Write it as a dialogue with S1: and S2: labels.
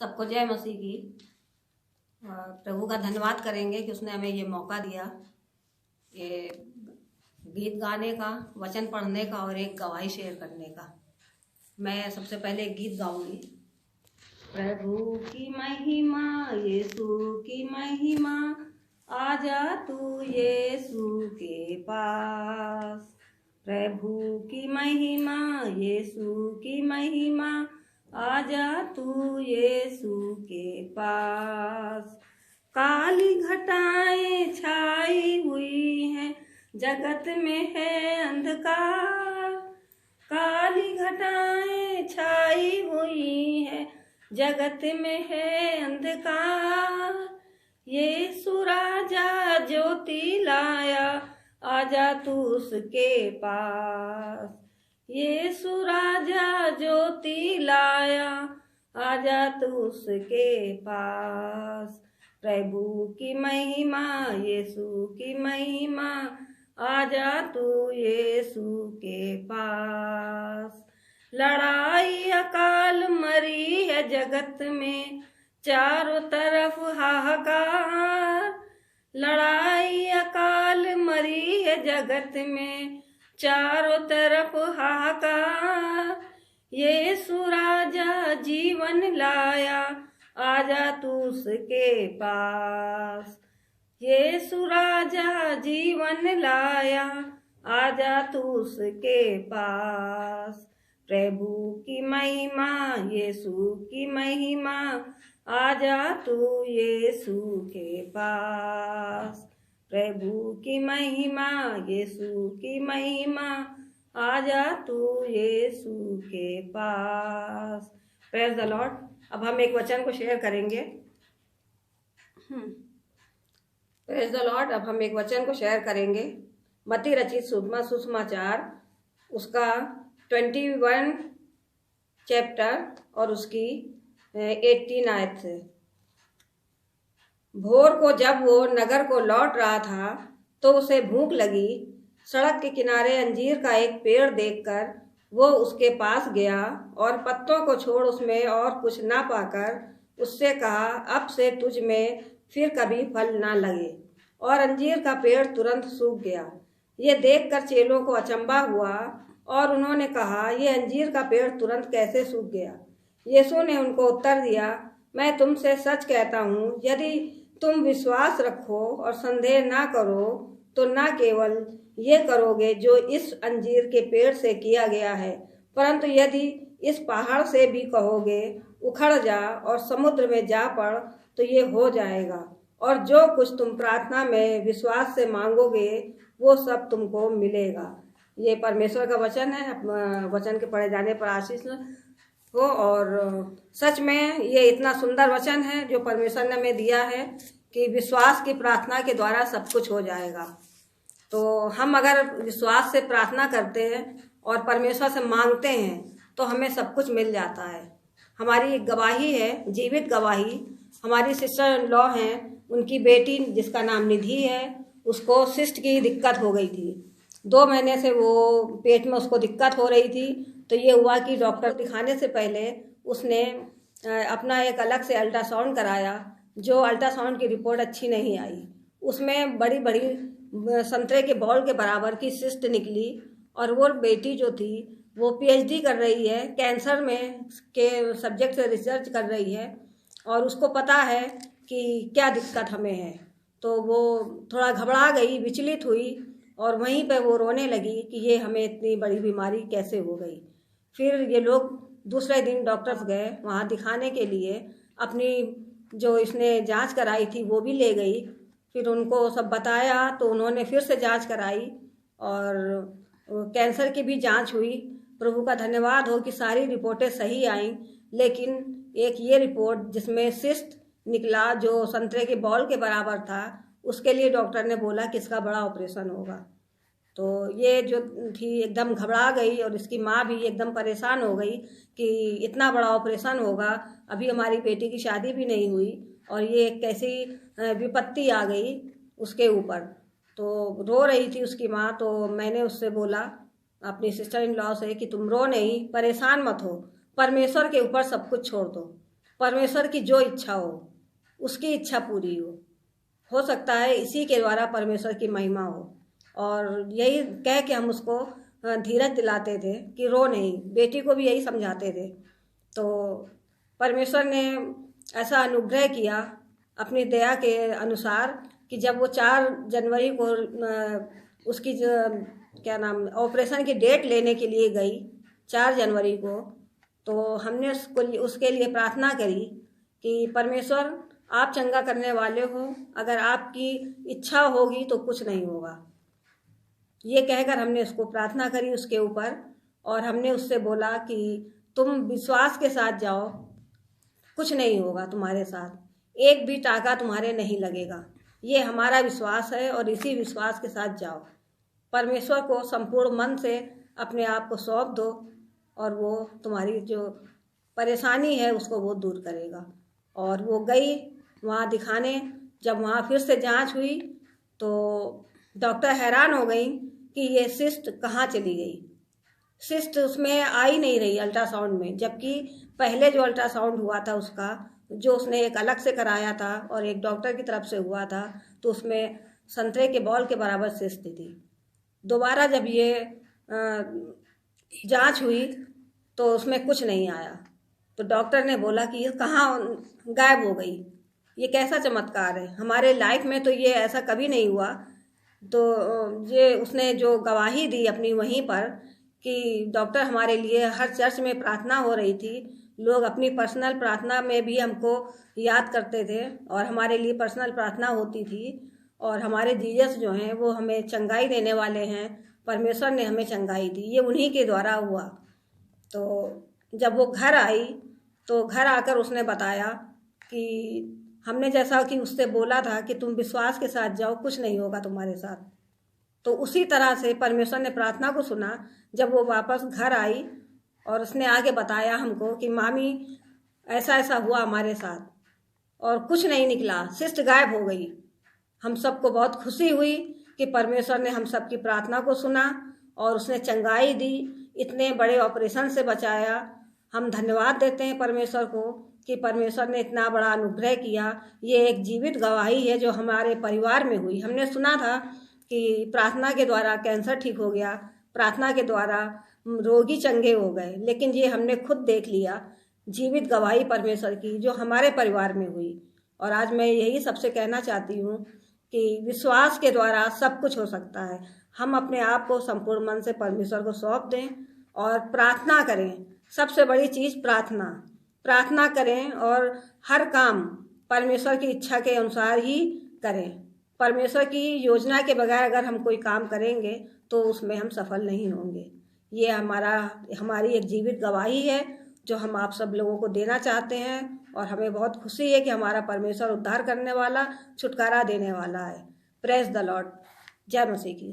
S1: सबको जय मसीह की। प्रभु का धन्यवाद करेंगे कि उसने हमें ये मौका दिया, ये गीत गाने का, वचन पढ़ने का और एक गवाही शेयर करने का। मैं सबसे पहले एक गीत गाऊंगी। प्रभु की महिमा, यीशु की महिमा, आजा तू यीशु के पास। प्रभु की महिमा, यीशु की महिमा, आजा तू यीशु के पास। काली घटाएं छाई हुई हैं, जगत में है अंधकार। काली घटाएं छाई हुई हैं, जगत में है अंधकार। यीशु राजा ज्योति लाया, आजा तू उसके पास। यीशु राजा ज्योति लाया, आजा तू उसके पास। प्रभु की महिमा, यीशु की महिमा, आजा तू यीशु के पास। लड़ाई अकाल मरी है जगत में, चारों तरफ हाहाकार। लड़ाई अकाल मरी है जगत में, चारों तरफ हाहाकार। यीशु राजा जीवन लाया, आजा तू उसके पास। यीशु राजा जीवन लाया, आजा तू उसके पास। प्रभु की महिमा, यीशु की महिमा, आजा तू यीशु के पास। प्रभु की महिमा, यीशु की महिमा, आजा तू यीशु के पास। Praise the Lord. अब हम एक वचन को शेयर करेंगे। Praise the Lord. अब हम एक वचन को शेयर करेंगे। मत्ती रचित सुसमाचार, उसका 21 चैप्टर और उसकी 18 आयत से। भोर को जब वो नगर को लौट रहा था तो उसे भूख लगी। सड़क के किनारे अंजीर का एक पेड़ देखकर वो उसके पास गया और पत्तों को छोड़ उसमें और कुछ ना पाकर उससे कहा, अब से तुझ में फिर कभी फल ना लगे। और अंजीर का पेड़ तुरंत सूख गया। ये देखकर चेलों को अचंभा हुआ और उन्होंने कहा, ये अंजीर का पेड़ तुरंत कैसे सूख गया? यीशु ने उनको उत्तर दिया, मैं तुमसे सच कहता हूँ, यदि तुम विश्वास रखो और संदेह ना करो तो ना केवल ये करोगे जो इस अंजीर के पेड़ से किया गया है, परंतु यदि इस पहाड़ से भी कहोगे उखड़ जा और समुद्र में जा पड़ तो ये हो जाएगा। और जो कुछ तुम प्रार्थना में विश्वास से मांगोगे वो सब तुमको मिलेगा। ये परमेश्वर का वचन है। वचन के पढ़े जाने पर आशीष हो। और सच में ये इतना सुंदर वचन है जो परमेश्वर ने हमें दिया है कि विश्वास की प्रार्थना के द्वारा सब कुछ हो जाएगा। तो हम अगर विश्वास से प्रार्थना करते हैं और परमेश्वर से मांगते हैं तो हमें सब कुछ मिल जाता है। हमारी एक गवाही है, जीवित गवाही। हमारी सिस्टर इन लॉ हैं, उनकी बेटी जिसका नाम निधि है, उसको सिस्ट की दिक्कत हो गई थी। 2 महीने से वो पेट में उसको दिक्कत हो रही थी। तो ये हुआ कि डॉक्टर दिखाने से पहले उसने अपना एक अलग से अल्ट्रासाउंड कराया, जो अल्ट्रासाउंड की रिपोर्ट अच्छी नहीं आई। उसमें बड़ी बड़ी संतरे के बॉल के बराबर की सिस्ट निकली। और वो बेटी जो थी वो PhD कर रही है, कैंसर में के सब्जेक्ट से रिसर्च कर रही है और उसको पता है कि क्या दिक्कत हमें है। तो वो थोड़ा घबरा गई, विचलित हुई और वहीं पे वो रोने लगी कि ये हमें इतनी बड़ी बीमारी कैसे हो गई। फिर ये लोग दूसरे दिन डॉक्टर्स गए वहाँ दिखाने के लिए। अपनी जो इसने जांच कराई थी वो भी ले गई। फिर उनको सब बताया तो उन्होंने फिर से जांच कराई और कैंसर की भी जांच हुई। प्रभु का धन्यवाद हो कि सारी रिपोर्टें सही आईं, लेकिन एक ये रिपोर्ट जिसमें सिस्ट निकला जो संतरे के बॉल के बराबर था, उसके लिए डॉक्टर ने बोला कि इसका बड़ा ऑपरेशन होगा। तो ये जो थी एकदम घबरा गई और इसकी माँ भी एकदम परेशान हो गई कि इतना बड़ा ऑपरेशन होगा, अभी हमारी बेटी की शादी भी नहीं हुई और ये कैसी विपत्ति आ गई उसके ऊपर। तो रो रही थी उसकी माँ। तो मैंने उससे बोला, अपनी सिस्टर इन लॉ से, कि तुम रो नहीं, परेशान मत हो, परमेश्वर के ऊपर सब कुछ छोड़ दो। परमेश्वर की जो इच्छा हो उसकी इच्छा पूरी हो सकता है इसी के द्वारा परमेश्वर की महिमा हो। और यही कह के हम उसको धीरज दिलाते थे कि रो नहीं। बेटी को भी यही समझाते थे। तो परमेश्वर ने ऐसा अनुग्रह किया अपनी दया के अनुसार कि जब वो 4 जनवरी को उसकी क्या नाम ऑपरेशन की डेट लेने के लिए गई 4 जनवरी को, तो हमने उसके लिए प्रार्थना करी कि परमेश्वर आप चंगा करने वाले हो, अगर आपकी इच्छा होगी तो कुछ नहीं होगा। ये कहकर हमने उसको प्रार्थना करी उसके ऊपर, और हमने उससे बोला कि तुम विश्वास के साथ जाओ, कुछ नहीं होगा तुम्हारे साथ, एक भी टाका तुम्हारे नहीं लगेगा। ये हमारा विश्वास है और इसी विश्वास के साथ जाओ। परमेश्वर को संपूर्ण मन से अपने आप को सौंप दो और वो तुम्हारी जो परेशानी है उसको वो दूर करेगा। और वो गई वहाँ दिखाने। जब वहाँ फिर से जांच हुई तो डॉक्टर हैरान हो गई कि ये सिस्ट कहाँ चली गई। सिस्ट उसमें आ ही नहीं रही अल्ट्रासाउंड में, जबकि पहले जो अल्ट्रासाउंड हुआ था उसका, जो उसने एक अलग से कराया था और एक डॉक्टर की तरफ से हुआ था, तो उसमें संतरे के बॉल के बराबर सिस्ट थी। दोबारा जब ये जांच हुई तो उसमें कुछ नहीं आया। तो डॉक्टर ने बोला कि ये कहाँ गायब हो गई, ये कैसा चमत्कार है, हमारे लाइफ में तो ये ऐसा कभी नहीं हुआ। तो ये उसने जो गवाही दी अपनी वहीं पर कि डॉक्टर हमारे लिए हर चर्च में प्रार्थना हो रही थी, लोग अपनी पर्सनल प्रार्थना में भी हमको याद करते थे और हमारे लिए पर्सनल प्रार्थना होती थी। और हमारे जीसस जो हैं वो हमें चंगाई देने वाले हैं, परमेश्वर ने हमें चंगाई दी, ये उन्हीं के द्वारा हुआ। तो जब वो घर आई तो घर आकर उसने बताया कि हमने जैसा कि उससे बोला था कि तुम विश्वास के साथ जाओ, कुछ नहीं होगा तुम्हारे साथ। तो उसी तरह से परमेश्वर ने प्रार्थना को सुना। जब वो वापस घर आई और उसने आगे बताया हमको कि मामी ऐसा ऐसा हुआ हमारे साथ और कुछ नहीं निकला, सिस्ट गायब हो गई। हम सबको बहुत खुशी हुई कि परमेश्वर ने हम सबकी प्रार्थना को सुना और उसने चंगाई दी, इतने बड़े ऑपरेशन से बचाया। हम धन्यवाद देते हैं परमेश्वर को कि परमेश्वर ने इतना बड़ा अनुग्रह किया। ये एक जीवित गवाही है जो हमारे परिवार में हुई। हमने सुना था कि प्रार्थना के द्वारा कैंसर ठीक हो गया, प्रार्थना के द्वारा रोगी चंगे हो गए, लेकिन ये हमने खुद देख लिया, जीवित गवाही परमेश्वर की जो हमारे परिवार में हुई। और आज मैं यही सबसे कहना चाहती हूँ कि विश्वास के द्वारा सब कुछ हो सकता है। हम अपने आप को संपूर्ण मन से परमेश्वर को सौंप दें और प्रार्थना करें। सबसे बड़ी चीज़ प्रार्थना करें और हर काम परमेश्वर की इच्छा के अनुसार ही करें। परमेश्वर की योजना के बगैर अगर हम कोई काम करेंगे तो उसमें हम सफल नहीं होंगे। ये हमारी एक जीवित गवाही है जो हम आप सब लोगों को देना चाहते हैं। और हमें बहुत खुशी है कि हमारा परमेश्वर उद्धार करने वाला, छुटकारा देने वाला है। Praise the Lord. जय मसीह की।